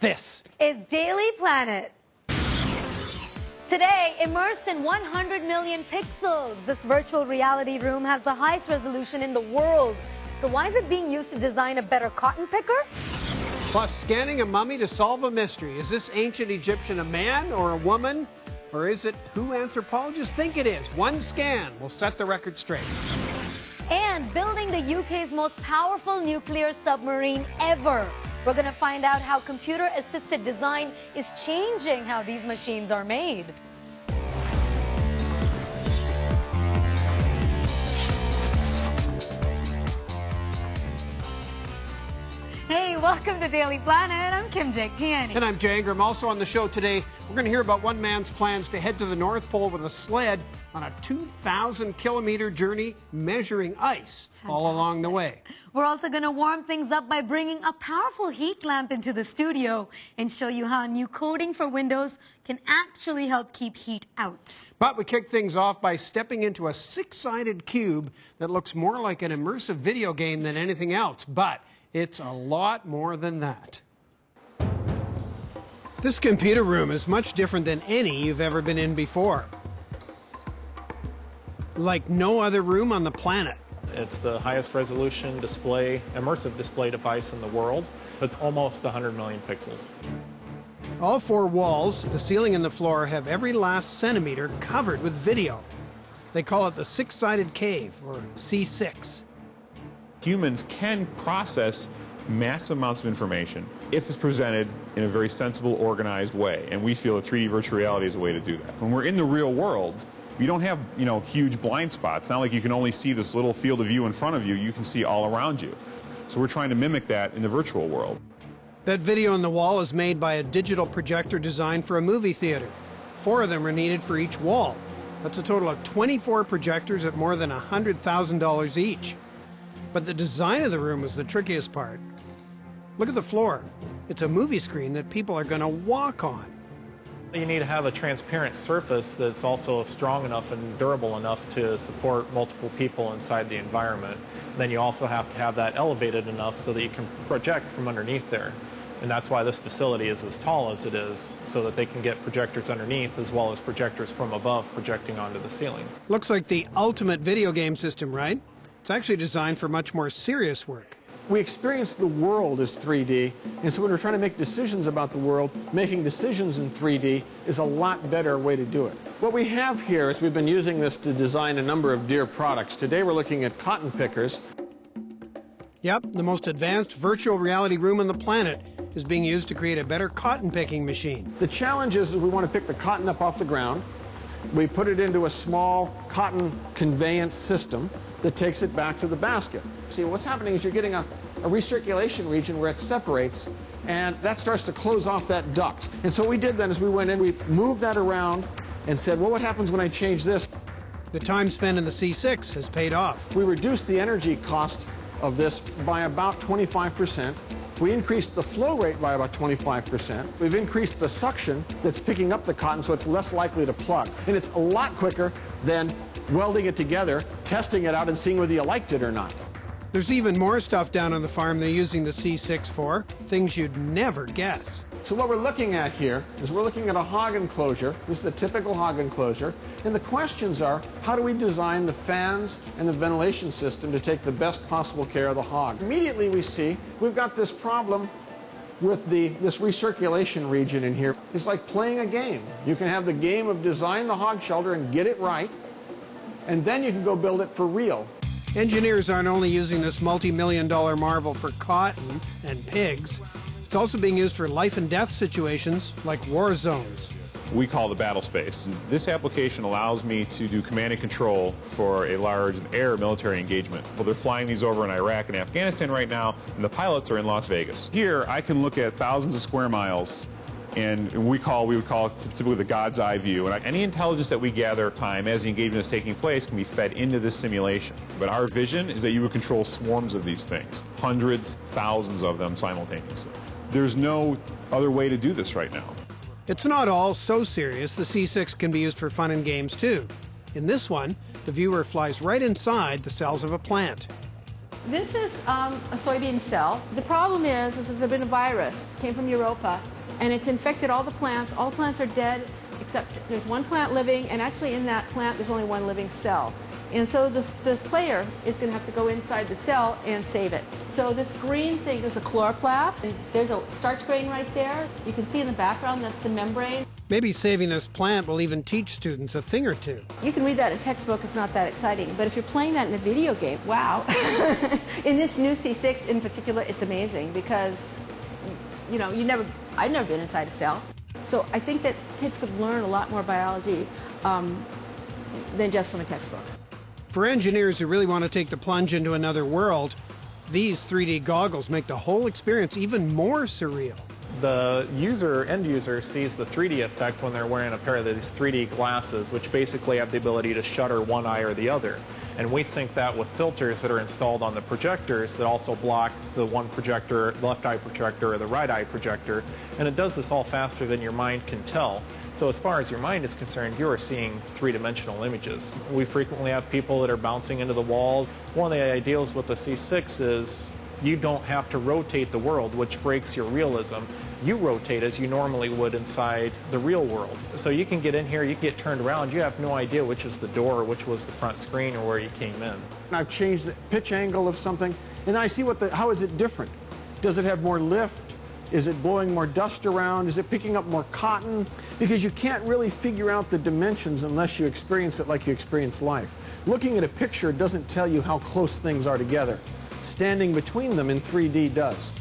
This is Daily Planet. Today, immersed in 100 million pixels, this virtual reality room has the highest resolution in the world. So why is it being used to design a better cotton picker? Plus, scanning a mummy to solve a mystery. Is this ancient Egyptian a man or a woman? Or is it who anthropologists think it is? One scan will set the record straight. And building the UK's most powerful nuclear submarine ever. We're going to find out how computer-assisted design is changing how these machines are made. Hey, welcome to Daily Planet. I'm Kim Jake-Tiani. And I'm Jay Ingram. Also on the show today, we're going to hear about one man's plans to head to the North Pole with a sled on a 2,000-kilometer journey measuring ice all along the way. We're also going to warm things up by bringing a powerful heat lamp into the studio and show you how new coating for windows can actually help keep heat out. But we kick things off by stepping into a six-sided cube that looks more like an immersive video game than anything else. But it's a lot more than that. This computer room is much different than any you've ever been in before. Like no other room on the planet. It's the highest resolution display, immersive display device in the world. It's almost 100 million pixels. All four walls, the ceiling and the floor, have every last centimeter covered with video. They call it the six-sided cave, or C6. Humans can process massive amounts of information if it's presented in a very sensible, organized way. And we feel that 3D virtual reality is a way to do that. When we're in the real world, you don't have, huge blind spots. It's not like you can only see this little field of view in front of you. You can see all around you. So we're trying to mimic that in the virtual world. That video on the wall is made by a digital projector designed for a movie theater. 4 of them are needed for each wall. That's a total of 24 projectors at more than $100,000 each. But the design of the room was the trickiest part. Look at the floor. It's a movie screen that people are going to walk on. You need to have a transparent surface that's also strong enough and durable enough to support multiple people inside the environment. Then you also have to have that elevated enough so that you can project from underneath there. And that's why this facility is as tall as it is, so that they can get projectors underneath as well as projectors from above projecting onto the ceiling. Looks like the ultimate video game system, right? It's actually designed for much more serious work. We experience the world as 3D, and so when we're trying to make decisions about the world, making decisions in 3D is a lot better way to do it. What we have here is we've been using this to design a number of Deere products. Today we're looking at cotton pickers. Yep, the most advanced virtual reality room on the planet is being used to create a better cotton picking machine. The challenge is we want to pick the cotton up off the ground. We put it into a small cotton conveyance system that takes it back to the basket. See, what's happening is you're getting a recirculation region where it separates, and that starts to close off that duct. And so what we did then is we went in, we moved that around and said, well, what happens when I change this? The time spent in the C6 has paid off. We reduced the energy cost of this by about 25%. We increased the flow rate by about 25%. We've increased the suction that's picking up the cotton so it's less likely to plug. And it's a lot quicker than welding it together, testing it out, and seeing whether you liked it or not. There's even more stuff down on the farm they're using the C6 for, things you'd never guess. So what we're looking at here is we're looking at a hog enclosure. This is a typical hog enclosure. And the questions are, how do we design the fans and the ventilation system to take the best possible care of the hog? Immediately we see we've got this problem with this recirculation region in here. It's like playing a game. You can have the game of design the hog shelter and get it right, and then you can go build it for real. Engineers aren't only using this multi-million-dollar marvel for cotton and pigs. It's also being used for life and death situations like war zones. We call the battle space. This application allows me to do command and control for a large air military engagement. Well, they're flying these over in Iraq and Afghanistan right now, and the pilots are in Las Vegas. Here, I can look at thousands of square miles, and we would call it typically the God's eye view. And any intelligence that we gather time as the engagement is taking place can be fed into this simulation. But our vision is that you would control swarms of these things, hundreds, thousands of them simultaneously. There's no other way to do this right now. It's not all so serious. The C6 can be used for fun and games too. In this one, the viewer flies right inside the cells of a plant. This is a soybean cell. The problem is there's been a virus, came from Europa, and it's infected all the plants. All the plants are dead, except there's one plant living, and actually in that plant there's only one living cell. And so the player is going to have to go inside the cell and save it. So this green thing is a chloroplast. There's a starch grain right there. You can see in the background that's the membrane. Maybe saving this plant will even teach students a thing or two. You can read that in a textbook, it's not that exciting. But if you're playing that in a video game, wow. In this new C6 in particular, it's amazing because, you know, I've never been inside a cell. So I think that kids could learn a lot more biology than just from a textbook. For engineers who really want to take the plunge into another world, these 3D goggles make the whole experience even more surreal. The end user sees the 3D effect when they're wearing a pair of these 3D glasses, which basically have the ability to shutter one eye or the other. And we sync that with filters that are installed on the projectors that also block the one projector, the left eye projector or the right eye projector. And it does this all faster than your mind can tell. So as far as your mind is concerned, you are seeing three-dimensional images. We frequently have people that are bouncing into the walls. One of the ideals with the C6 is you don't have to rotate the world, which breaks your realism. You rotate as you normally would inside the real world. So you can get in here, you can get turned around, you have no idea which is the door, or which was the front screen, or where you came in. I've changed the pitch angle of something, and I see how is it different? Does it have more lift? Is it blowing more dust around? Is it picking up more cotton? Because you can't really figure out the dimensions unless you experience it like you experience life. Looking at a picture doesn't tell you how close things are together. Standing between them in 3D does.